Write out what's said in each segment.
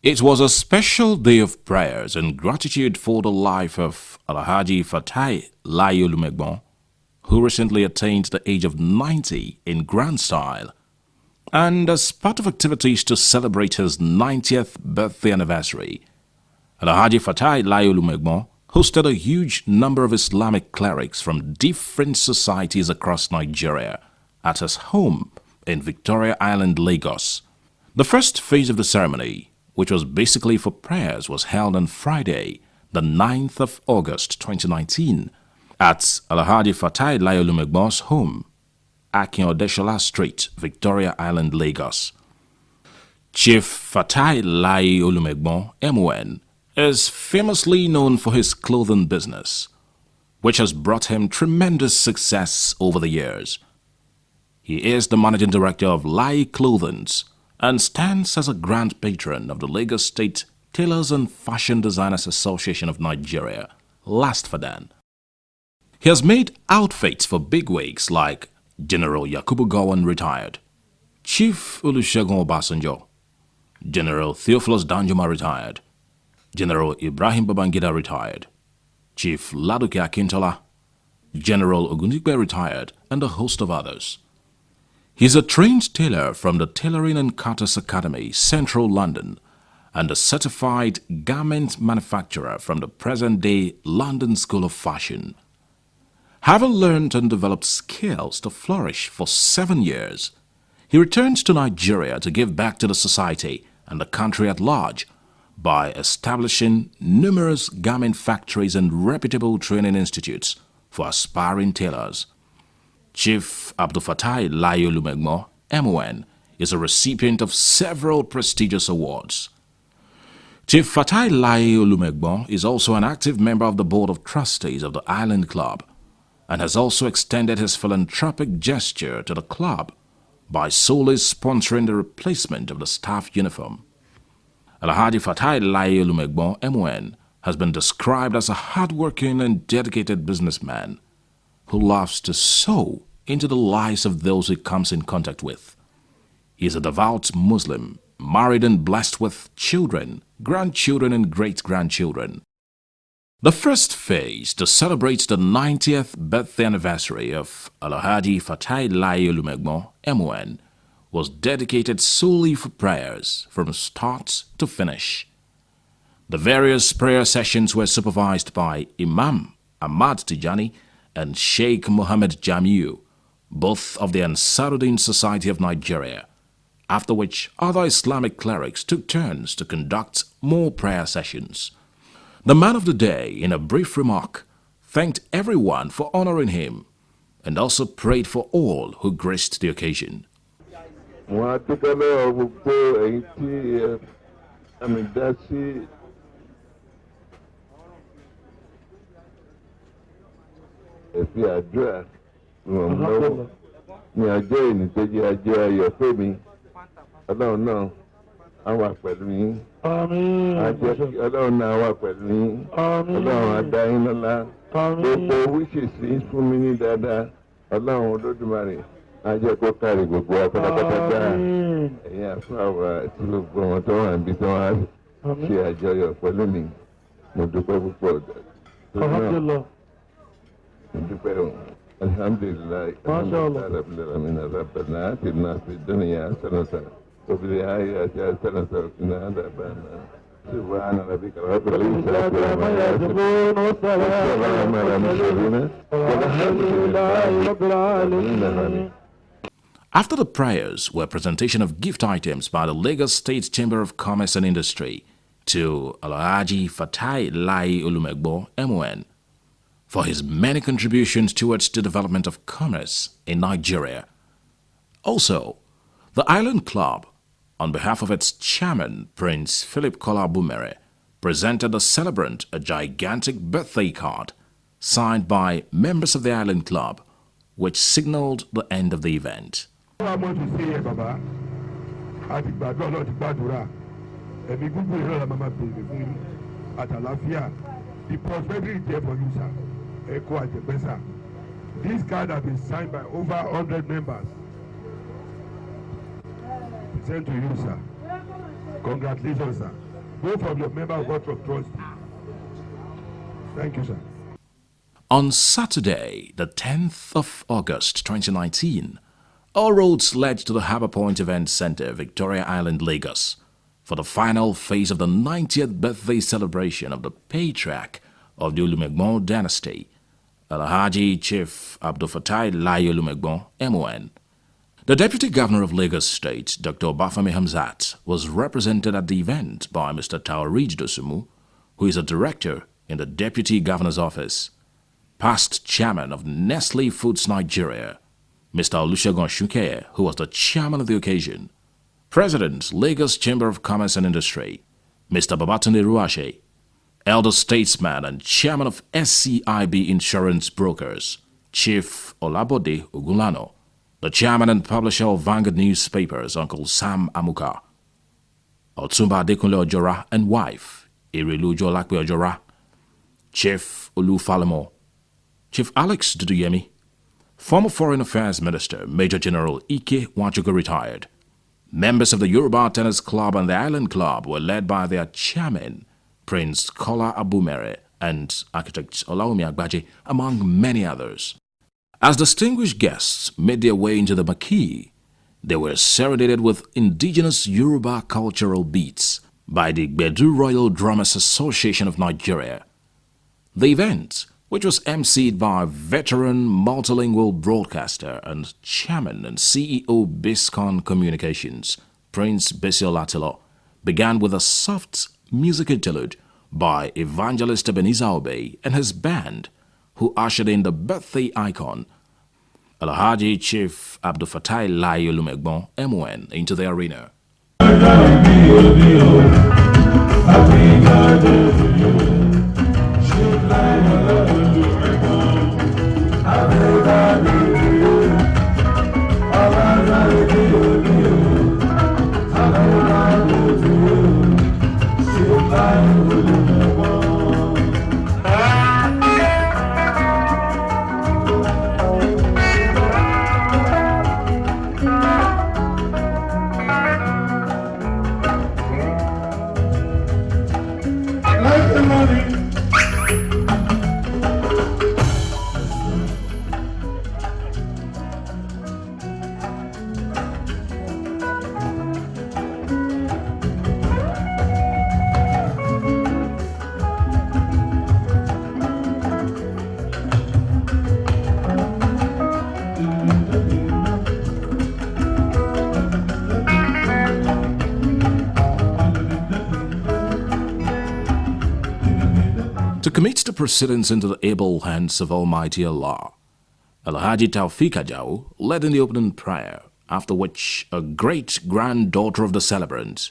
It was a special day of prayers and gratitude for the life of Alhaji Fatai Lai Olumegbon, who recently attained the age of 90 in grand style. And as part of activities to celebrate his 90th birthday anniversary, Alhaji Fatai Lai Olumegbon hosted a huge number of Islamic clerics from different societies across Nigeria at his home in Victoria Island, Lagos. The first phase of the ceremony, which was basically for prayers, was held on Friday, the 9th of August 2019, at Alhaji Fatai Lai Olumegbon's home, Akin Odeshola Street, Victoria Island, Lagos. Chief Fatai Lai Olumegbon, MON, is famously known for his clothing business, which has brought him tremendous success over the years. He is the managing director of Lai Clothings and stands as a grand patron of the Lagos State Tailors and Fashion Designers Association of Nigeria, LASTFADAN. He has made outfits for bigwigs like General Yakubu Gowon retired, Chief Olusegun Obasanjo, General Theophilus Danjuma retired, General Ibrahim Babangida retired, Chief Laduke Akintola, General Ogundigbe retired, and a host of others. He is a trained tailor from the Tailoring and Cutters Academy, Central London, and a certified garment manufacturer from the present-day London School of Fashion. Having learned and developed skills to flourish for 7 years, he returned to Nigeria to give back to the society and the country at large by establishing numerous garment factories and reputable training institutes for aspiring tailors. Chief Abdul Fatai Lai Olumegbon, MON, is a recipient of several prestigious awards. Chief Fatai Lai Olumegbon is also an active member of the Board of Trustees of the Island Club and has also extended his philanthropic gesture to the club by solely sponsoring the replacement of the staff uniform. Alhaji Fatai Lai Olumegbon, MON, has been described as a hardworking and dedicated businessman who loves to sow into the lives of those he comes in contact with. He is a devout Muslim, married and blessed with children, grandchildren and great-grandchildren. The first phase to celebrate the 90th birthday anniversary of Alhaji Fatai Lai Olumegbon, MON, was dedicated solely for prayers from start to finish. The various prayer sessions were supervised by Imam Ahmad Tijani and Sheikh Mohammed Jamiu, both of the Ansaruddin Society of Nigeria, after which other Islamic clerics took turns to conduct more prayer sessions. The man of the day, in a brief remark, thanked everyone for honoring him and also prayed for all who graced the occasion. Ẹ̀fí àdúrà ràn lọ́wọ́ ní ọjọ́ ìní tó jẹ́ ọjọ́ ayọ̀ fẹ́mi. Ọlọ́run náà á wà pẹ̀lú yín. Ọlọ́run náà á wà pẹ̀lú yín. Ọlọ́run á dá yín lọ́lá. Gbogbo wíṣèsí fún mi ní dáadáa. Ọlọ́run Olódùmarè á jẹ́ kó kárí gbogbo wa pátápátá. Ẹ̀yin àfáàwà tí gbogbo wọn tó wà níbi tí wọ́n á ṣe àjọyọ̀ pẹ̀lú mi. Mo dúpẹ́ púpọ̀. Alhamdulillah, Rabbil Alamin, Rabbana atina fid dunya hasanatan wa fil akhirati hasanatan wa qina adhaban nar. Subhana rabbika rabbil izzati amma yasifun wa salamun ala mursalin walhamdulillahi rabbil alamin. After the prayers were presentation of gift items by the Lagos State Chamber of Commerce and Industry to Alhaji Fatai Lai Olumegbon, MON, for his many contributions towards the development of commerce in Nigeria. Also, the Island Club, on behalf of its chairman, Prince Philip Kola Bumere, presented the celebrant a gigantic birthday card signed by members of the Island Club, which signaled the end of the event. I want to say, Baba, I think that God not Badura, and the good will Mama Baby, at Alafia, the prosperity is there for you, sir. This card has been signed by over 100 members. Present to you, sir. Congratulations, sir. both of your member of God of trust. Thank you, sir. On Saturday, the 10th of August 2019, all roads led to the Harbour Point Event Centre, Victoria Island, Lagos, for the final phase of the 90th birthday celebration of the patriarch of the Olumegbon dynasty, Alhaji Chief Abdul Fatai Lai Olumegbon, MON. The Deputy Governor of Lagos State, Dr. Obafemi Hamzat, was represented at the event by Mr. Taoreed Dosumu, who is a director in the Deputy Governor's Office, past chairman of Nestle Foods Nigeria, Mr. Olusegun Shuke, who was the chairman of the occasion, President, Lagos Chamber of Commerce and Industry, Mr. Babatunde Ruashe, elder statesman and chairman of SCIB Insurance Brokers, Chief Olabode Ogunlano, the chairman and publisher of Vanguard newspapers, Uncle Sam Amuka, Otumba Adekunle Ojora and wife, Irilu Jolakwe Ojora, Chief Olu Falemo, Chief Alex Duduyemi, former Foreign Affairs Minister Major General Ike Nwachukwu retired. Members of the Yoruba Tennis Club and the Island Club were led by their chairman, Prince Kola Abumere, and architect Olaomi Agbaje, among many others. As distinguished guests made their way into the marquee, they were serenaded with indigenous Yoruba cultural beats by the Gbedu Royal Drummers Association of Nigeria. The event, which was emceed by veteran multilingual broadcaster and chairman and CEO Biscon Communications, Prince Bisi Olatilo, began with a soft music interlude by evangelist Ebenezer Obey and his band, who ushered in the birthday icon, Alhaji Chief Abdul Fatai Lai Olumegbon, MON, into the arena. To commit the proceedings into the able hands of Almighty Allah, Alhaji Taufik Ajao led in the opening prayer, after which a great-granddaughter of the celebrant,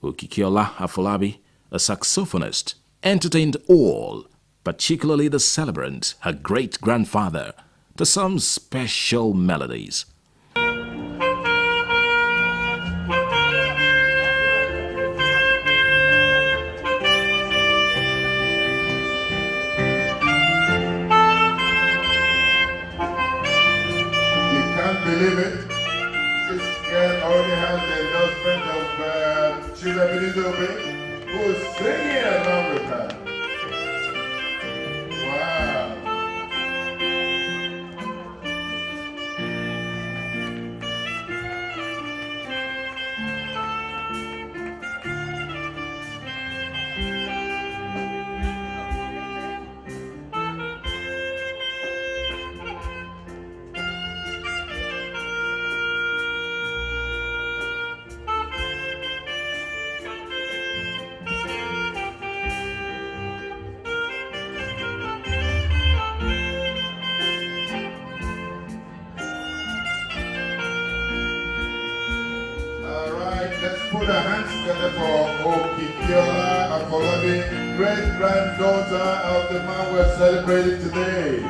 Okikiola Afolabi, a saxophonist, entertained all, particularly the celebrant, her great-grandfather, to some special melodies. Believe it, this girl already has the endorsement of Chief Ebenezer Obey, who is singing along with her. Wow. Let's put our hands together for Okikiola Afolabi, great-granddaughter of the man we're celebrating today.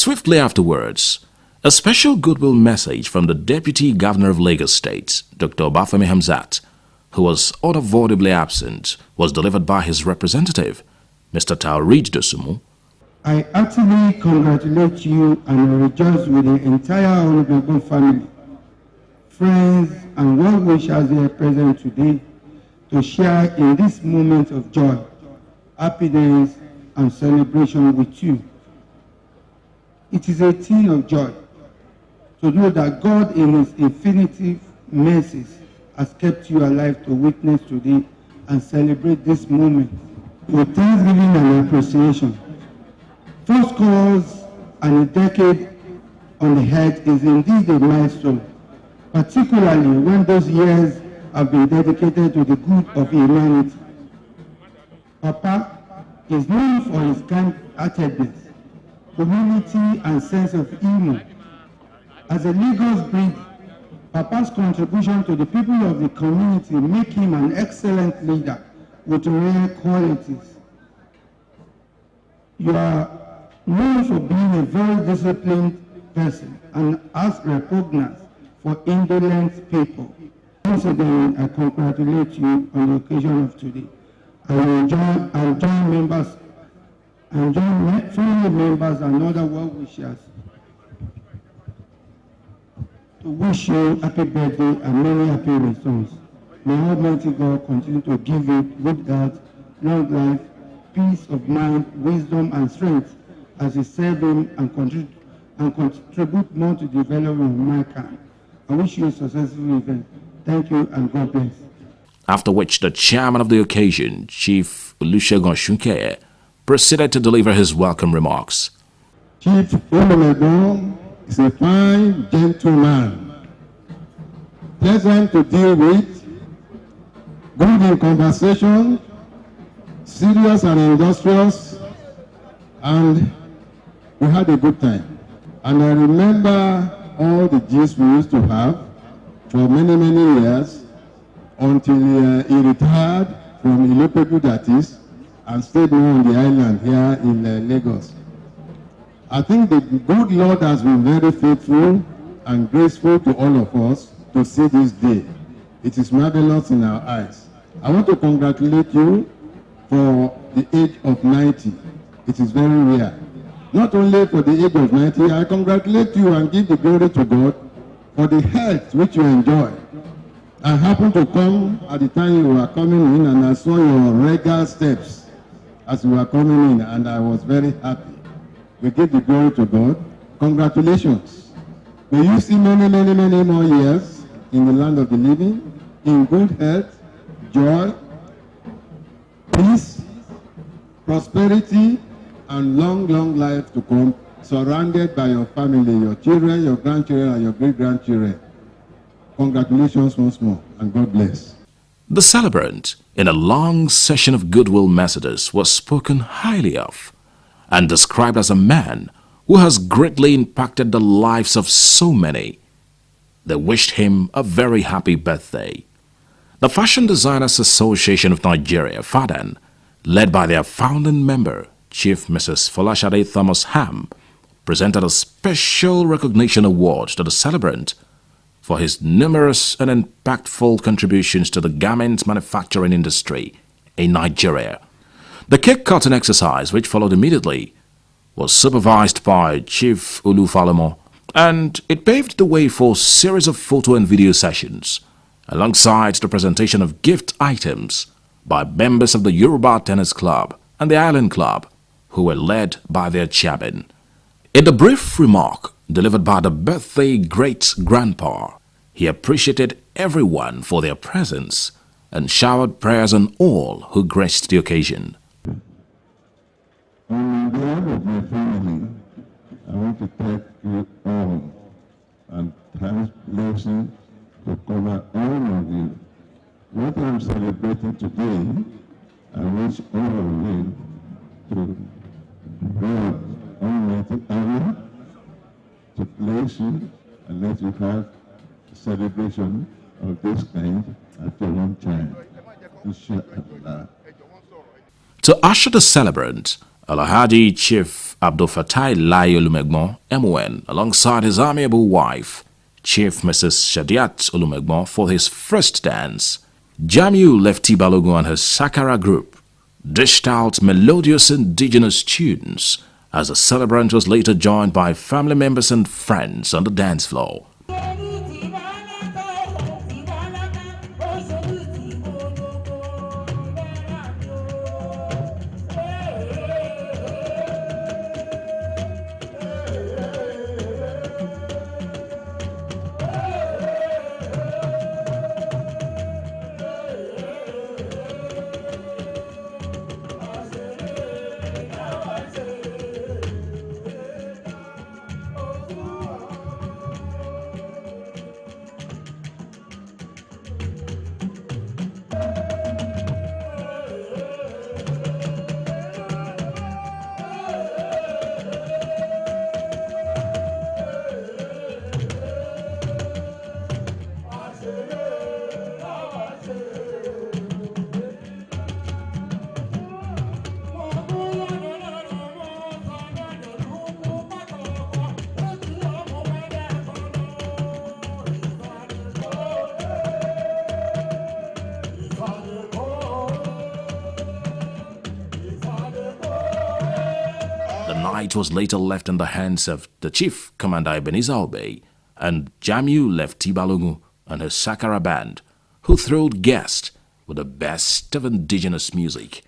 Swiftly afterwards, a special goodwill message from the Deputy Governor of Lagos State, Dr. Obafemi Hamzat, who was unavoidably absent, was delivered by his representative, Mr. Taoreed Dosumu. I heartily congratulate you and rejoice with the entire Olumegbon family, friends, and well wishers here present today to share in this moment of joy, happiness, and celebration with you. It is a thing of joy to know that God in his infinitive mercies has kept you alive to witness today and celebrate this moment with thanksgiving and appreciation. First cause and a decade on the head is indeed a milestone, particularly when those years have been dedicated to the good of humanity. Papa is known for his kind-heartedness, humility, and sense of humor. As a Lagos breed, Papa's contribution to the people of the community make him an excellent leader with rare qualities. You are known for being a very disciplined person and has repugnance for indolent people. Once again, I congratulate you on the occasion of today. I join family members and other well-wishers to wish you happy birthday and many happy returns. May Almighty God continue to give you good health, long life, peace of mind, wisdom, and strength as you serve him and contribute more to the development of mankind. I wish you a successful event. Thank you and God bless. After which the chairman of the occasion, Chief Olumegbon, proceeded to deliver his welcome remarks. Chief Olumegbon is a fine gentleman, pleasant to deal with, good in conversation, serious and industrious, and we had a good time. And I remember all the gist we used to have for many, many years until he retired from Ilopedu, that is, and stayed more on the island here in Lagos. I think the good Lord has been very faithful and graceful to all of us to see this day. It is marvelous in our eyes. I want to congratulate you for the age of 90. It is very rare. Not only for the age of 90, I congratulate you and give the glory to God for the health which you enjoy. I happened to come at the time you were coming in, and I saw your regal steps as you were coming in, and I was very happy. We give the glory to God. Congratulations. May you see many, many, many more years in the land of the living, in good health, joy, peace, prosperity, and long, long life to come, surrounded by your family, your children, your grandchildren, and your great-grandchildren. Congratulations once more, and God bless. The celebrant, in a long session of goodwill messages, was spoken highly of and described as a man who has greatly impacted the lives of so many. They wished him a very happy birthday. The Fashion Designers Association of Nigeria, FADAN, led by their founding member, Chief Mrs. Folashade Thomas Ham, presented a special recognition award to the celebrant for his numerous and impactful contributions to the garment manufacturing industry in Nigeria. The cake cutting exercise, which followed immediately, was supervised by Chief Olufalomo, and it paved the way for a series of photo and video sessions, alongside the presentation of gift items by members of the Yoruba Tennis Club and the Island Club, who were led by their chairman. In the brief remark delivered by the birthday great-grandpa, he appreciated everyone for their presence and showered prayers on all who graced the occasion. On behalf of my family, I want to thank you all and thank blessing to cover all of you. What I'm celebrating today, I wish all of you to God Almighty Allah to bless you and let you have a celebration of this kind after a long time. Inshallah. To usher the celebrant, Alhaji Chief Abdul Fatai Lai Olumegbon, MON, alongside his amiable wife, Chief Mrs. Shadiat Olumegbon, for his first dance. Jamiu Lefty Balogun and his Sakara group dished out melodious indigenous tunes as the celebrant was later joined by family members and friends on the dance floor. The night was later left in the hands of the Chief Commander Ebenezer Obey and Jamiu Lefty Balogun and his Sakara band, who thrilled guests with the best of indigenous music.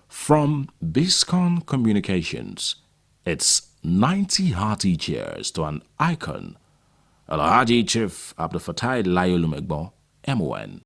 From Biscon Communications, it's 90 hearty cheers to an icon, Alhaji Chief Abdul Fatai Lai Olumegbon, MON.